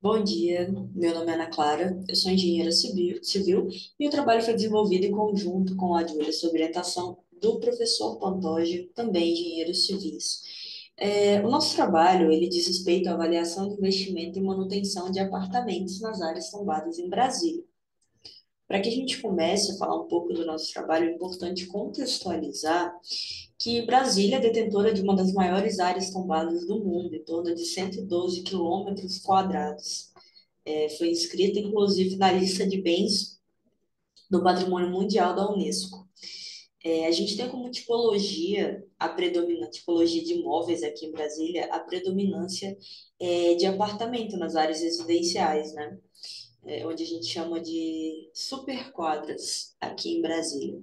Bom dia, meu nome é Ana Clara, eu sou engenheira civil e o trabalho foi desenvolvido em conjunto com a Júlia sob orientação do professor Pantoja, também engenheiros civis. O nosso trabalho, ele diz respeito à avaliação de investimento e manutenção de apartamentos nas áreas tombadas em Brasília. Para que a gente comece a falar um pouco do nosso trabalho, é importante contextualizar que Brasília é detentora de uma das maiores áreas tombadas do mundo, em torno de 112 quilômetros quadrados. Foi inscrita, inclusive, na lista de bens do Patrimônio Mundial da Unesco. A gente tem como tipologia, a predominante tipologia de imóveis aqui em Brasília, a predominância de apartamento nas áreas residenciais, né? Onde a gente chama de superquadras aqui em Brasília.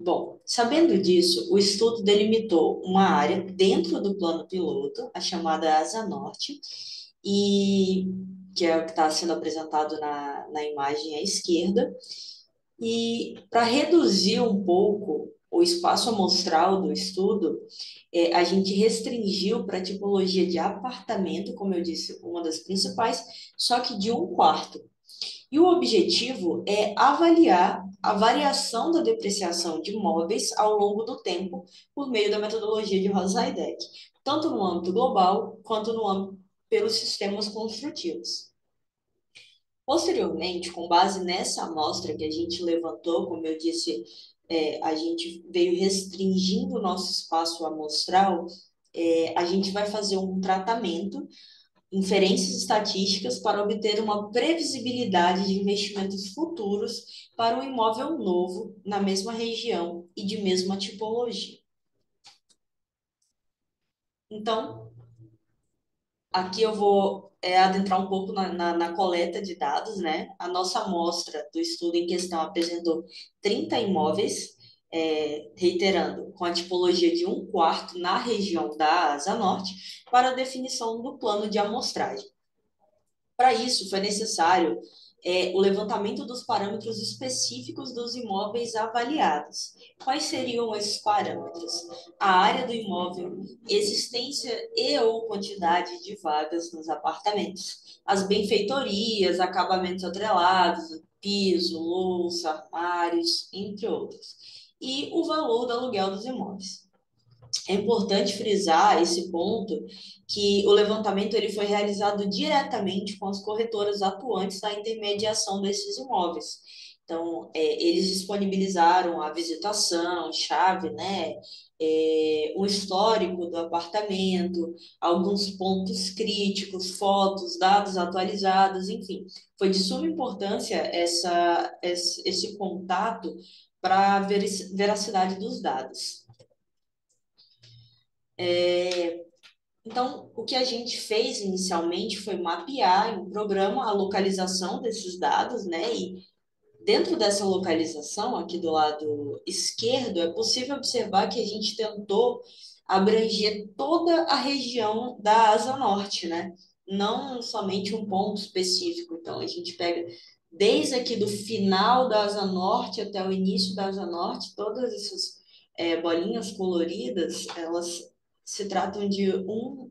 Bom, sabendo disso, o estudo delimitou uma área dentro do plano piloto, a chamada Asa Norte, e que é o que está sendo apresentado na imagem à esquerda. E para reduzir um pouco o espaço amostral do estudo, a gente restringiu para a tipologia de apartamento, como eu disse, uma das principais, só que de um quarto. E o objetivo é avaliar a variação da depreciação de imóveis ao longo do tempo por meio da metodologia de Rosheidek, tanto no âmbito global quanto no âmbito pelos sistemas construtivos. Posteriormente, com base nessa amostra que a gente levantou, como eu disse, a gente veio restringindo o nosso espaço amostral, a gente vai fazer um tratamento, inferências estatísticas para obter uma previsibilidade de investimentos futuros para um imóvel novo na mesma região e de mesma tipologia. Então, aqui eu vou adentrar um pouco na coleta de dados, né? A nossa amostra do estudo em questão apresentou 30 imóveis, reiterando, com a tipologia de um quarto na região da Asa Norte, para a definição do plano de amostragem. Para isso, foi necessário o levantamento dos parâmetros específicos dos imóveis avaliados. Quais seriam esses parâmetros? A área do imóvel, existência e ou quantidade de vagas nos apartamentos, as benfeitorias, acabamentos atrelados, piso, louça, armários, entre outros, e o valor do aluguel dos imóveis. É importante frisar esse ponto que o levantamento ele foi realizado diretamente com as corretoras atuantes na intermediação desses imóveis. Então, eles disponibilizaram a visitação, chave, né? Um histórico do apartamento, alguns pontos críticos, fotos, dados atualizados, enfim. Foi de suma importância esse contato para a veracidade dos dados. Então, o que a gente fez inicialmente foi mapear em um programa a localização desses dados, né? E dentro dessa localização, aqui do lado esquerdo, é possível observar que a gente tentou abranger toda a região da Asa Norte, né? Não somente um ponto específico. Então, a gente pega desde aqui do final da Asa Norte até o início da Asa Norte, todas essas bolinhas coloridas, elas se tratam de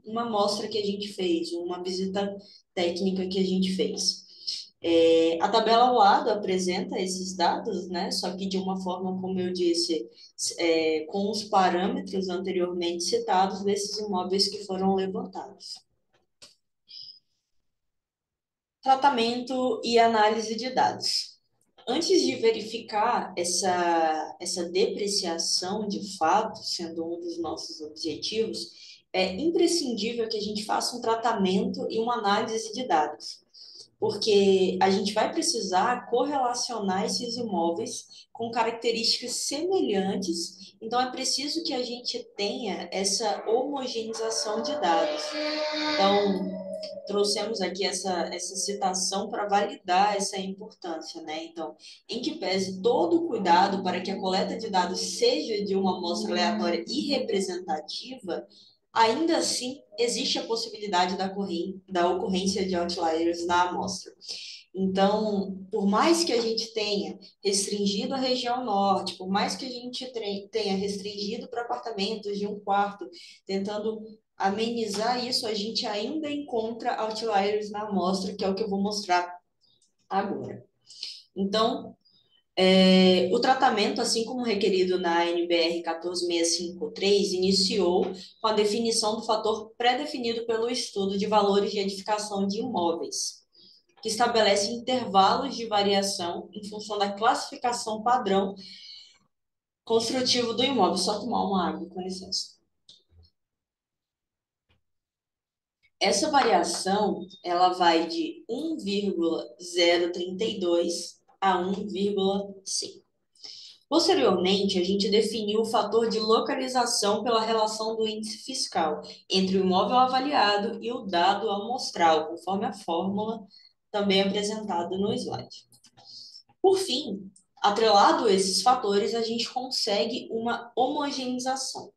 uma amostra que a gente fez, uma visita técnica que a gente fez. A tabela ao lado apresenta esses dados, né? Só que de uma forma, como eu disse, com os parâmetros anteriormente citados desses imóveis que foram levantados. Tratamento e análise de dados. Antes de verificar essa depreciação de fato, sendo um dos nossos objetivos, é imprescindível que a gente faça um tratamento e uma análise de dados, porque a gente vai precisar correlacionar esses imóveis com características semelhantes, então é preciso que a gente tenha essa homogeneização de dados. Então, trouxemos aqui essa citação para validar essa importância, né? Então, em que pese todo o cuidado para que a coleta de dados seja de uma amostra aleatória e representativa, ainda assim existe a possibilidade da ocorrência de outliers na amostra. Então, por mais que a gente tenha restringido a região norte, por mais que a gente tenha restringido para apartamentos de um quarto, tentando amenizar isso, a gente ainda encontra outliers na amostra, que é o que eu vou mostrar agora. Então, o tratamento, assim como requerido na NBR 14653, iniciou com a definição do fator pré-definido pelo estudo de valores de edificação de imóveis, que estabelece intervalos de variação em função da classificação padrão construtivo do imóvel. Só tomar uma água, com licença. Essa variação, ela vai de 1,032 a 1,5. Posteriormente, a gente definiu o fator de localização pela relação do índice fiscal entre o imóvel avaliado e o dado amostral, conforme a fórmula também apresentada no slide. Por fim, atrelado a esses fatores, a gente consegue uma homogeneização.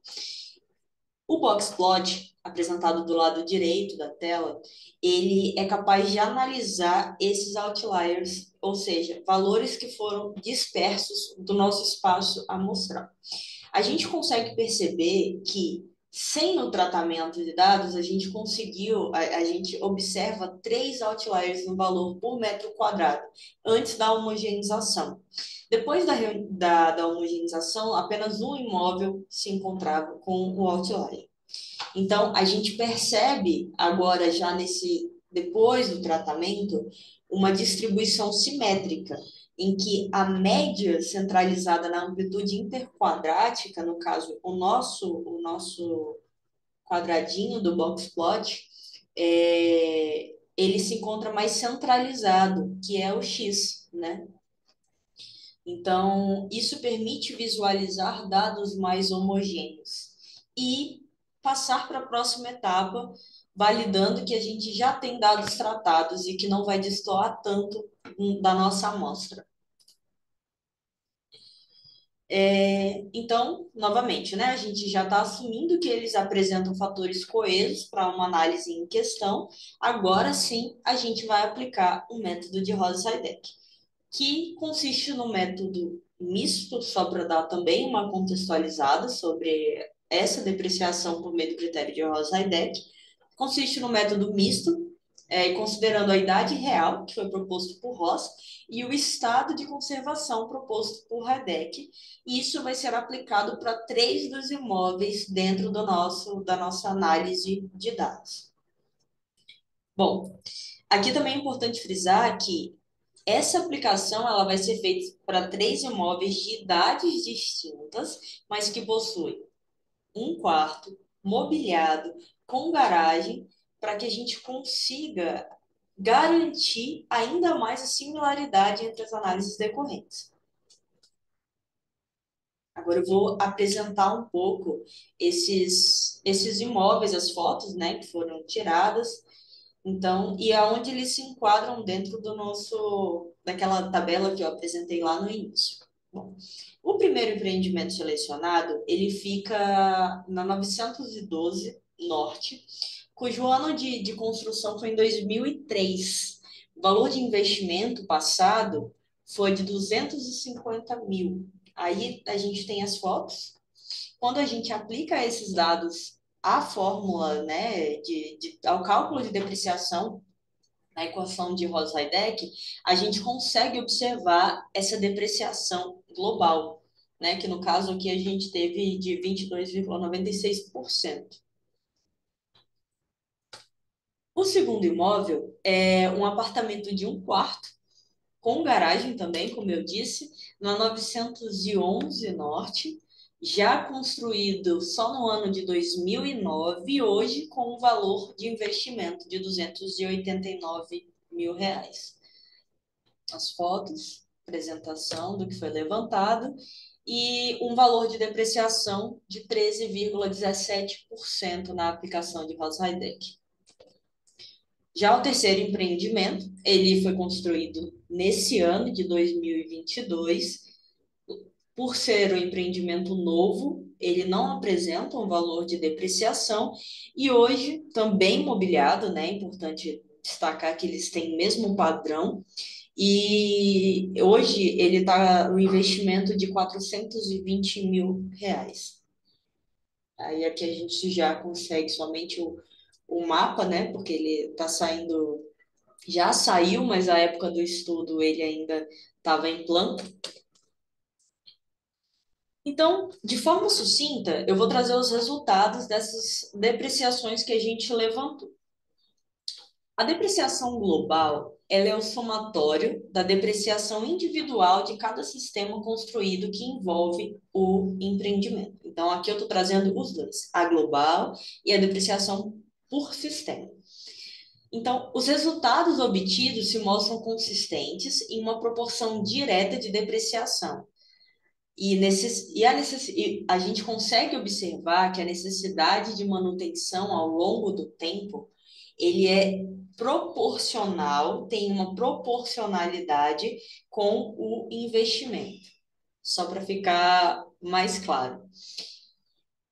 O box plot, apresentado do lado direito da tela, ele é capaz de analisar esses outliers, ou seja, valores que foram dispersos do nosso espaço amostral. A gente consegue perceber que, sem o tratamento de dados, a gente observa 3 outliers no valor por metro quadrado, antes da homogeneização. Depois da homogeneização, apenas um imóvel se encontrava com o outlier. Então, a gente percebe agora, depois do tratamento, uma distribuição simétrica, em que a média centralizada na amplitude interquadrática, no caso, o nosso quadradinho do box plot, ele se encontra mais centralizado, que é o X, né? Então, isso permite visualizar dados mais homogêneos e passar para a próxima etapa, validando que a gente já tem dados tratados e que não vai destoar tanto da nossa amostra. Então, novamente, né, a gente já está assumindo que eles apresentam fatores coesos para uma análise em questão. Agora sim, a gente vai aplicar o método de Rose-Seidel, que consiste no método misto, só para dar também uma contextualizada sobre essa depreciação por meio do critério de Rose-Heideck. Consiste no método misto, considerando a idade real, que foi proposto por Ross, e o estado de conservação proposto por Heideck. E isso vai ser aplicado para 3 dos imóveis dentro da nossa análise de dados. Bom, aqui também é importante frisar que essa aplicação ela vai ser feita para 3 imóveis de idades distintas, mas que possuem um quarto mobiliado com garagem, para que a gente consiga garantir ainda mais a similaridade entre as análises decorrentes. Agora eu vou apresentar um pouco esses imóveis, as fotos, né, que foram tiradas. Então, e aonde eles se enquadram dentro daquela tabela que eu apresentei lá no início. Bom, o primeiro empreendimento selecionado, ele fica na 912 Norte, cujo ano de construção foi em 2003. O valor de investimento passado foi de 250 mil. Aí a gente tem as fotos. Quando a gente aplica esses dados à fórmula, né, ao cálculo de depreciação, na equação de Rose-Heideck, a gente consegue observar essa depreciação global, né, que no caso aqui a gente teve de 22,96%. O segundo imóvel é um apartamento de um quarto, com garagem também, como eu disse, na 911 Norte, já construído só no ano de 2009 e hoje com um valor de investimento de 289 mil reais. As fotos, apresentação do que foi levantado e um valor de depreciação de 13,17% na aplicação de Rose-Heideck. Já o terceiro empreendimento, ele foi construído nesse ano de 2022. Por ser um empreendimento novo, ele não apresenta um valor de depreciação e hoje também mobiliado, né? É importante destacar que eles têm o mesmo padrão e hoje ele está no investimento de 420 mil reais. Aí aqui a gente já consegue somente o mapa, né? Porque ele está saindo, já saiu, mas a época do estudo ele ainda estava em planta. Então, de forma sucinta, eu vou trazer os resultados dessas depreciações que a gente levantou. A depreciação global, ela é o somatório da depreciação individual de cada sistema construído que envolve o empreendimento. Então, aqui eu estou trazendo os dois, a global e a depreciação por sistema. Então, os resultados obtidos se mostram consistentes em uma proporção direta de depreciação. E a gente consegue observar que a necessidade de manutenção ao longo do tempo, ele é proporcional, tem uma proporcionalidade com o investimento. Só para ficar mais claro.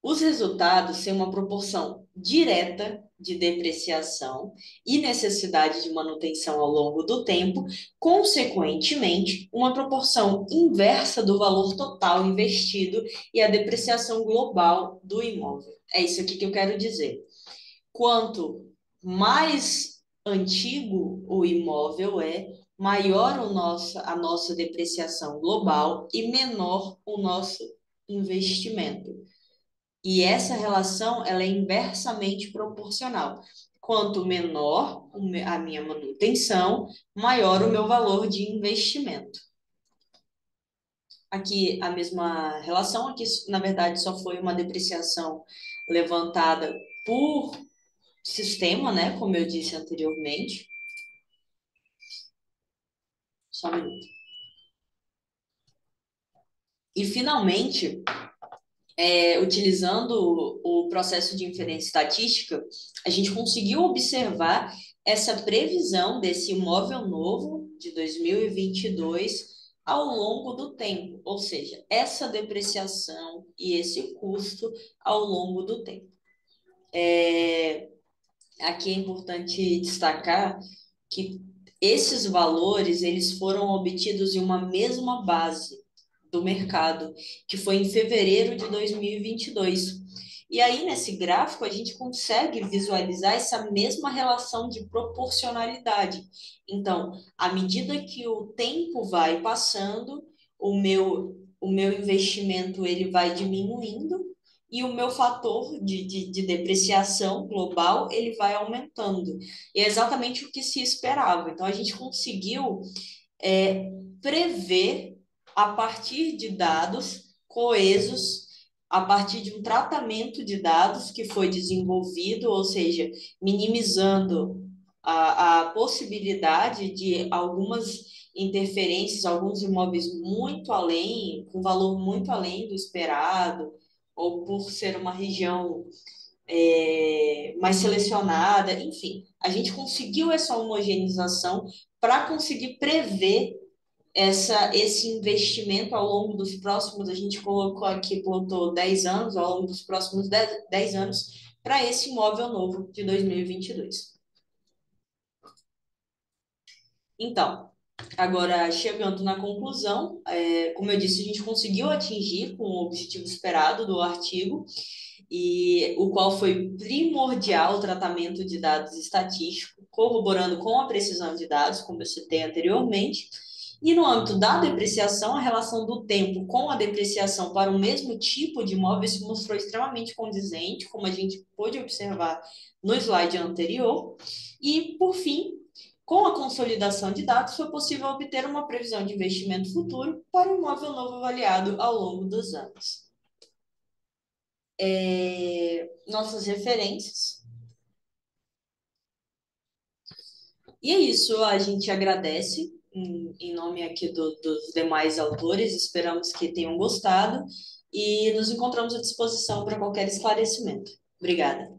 Os resultados têm uma proporção direta de depreciação e necessidade de manutenção ao longo do tempo, consequentemente, uma proporção inversa do valor total investido e a depreciação global do imóvel. É isso aqui que eu quero dizer. Quanto mais antigo o imóvel é, maior a nossa depreciação global e menor o nosso investimento. E essa relação ela é inversamente proporcional. Quanto menor a minha manutenção, maior o meu valor de investimento. Aqui a mesma relação, aqui na verdade só foi uma depreciação levantada por sistema, né, como eu disse anteriormente. Só um minuto. E finalmente, utilizando o processo de inferência estatística, a gente conseguiu observar essa previsão desse imóvel novo de 2022 ao longo do tempo, ou seja, essa depreciação e esse custo ao longo do tempo. Aqui é importante destacar que esses valores eles foram obtidos em uma mesma base do mercado, que foi em fevereiro de 2022. E aí, nesse gráfico, a gente consegue visualizar essa mesma relação de proporcionalidade. Então, à medida que o tempo vai passando, o meu investimento ele vai diminuindo e o meu fator de depreciação global ele vai aumentando. E é exatamente o que se esperava. Então, a gente conseguiu prever a partir de dados coesos, a partir de um tratamento de dados que foi desenvolvido, ou seja, minimizando a possibilidade de algumas interferências, alguns imóveis muito além, com valor muito além do esperado, ou por ser uma região mais selecionada, enfim, a gente conseguiu essa homogeneização para conseguir prever esse investimento ao longo dos próximos, a gente colocou aqui, botou 10 anos, ao longo dos próximos 10 anos, para esse imóvel novo de 2022. Então, agora chegando na conclusão, como eu disse, a gente conseguiu atingir com o objetivo esperado do artigo, e o qual foi primordial o tratamento de dados estatísticos, corroborando com a precisão de dados, como eu citei anteriormente. E no âmbito da depreciação, a relação do tempo com a depreciação para o mesmo tipo de imóvel se mostrou extremamente condizente, como a gente pôde observar no slide anterior. E, por fim, com a consolidação de dados, foi possível obter uma previsão de investimento futuro para o imóvel novo avaliado ao longo dos anos. Nossas referências. E é isso, a gente agradece em nome aqui dos demais autores, esperamos que tenham gostado e nos encontramos à disposição para qualquer esclarecimento. Obrigada.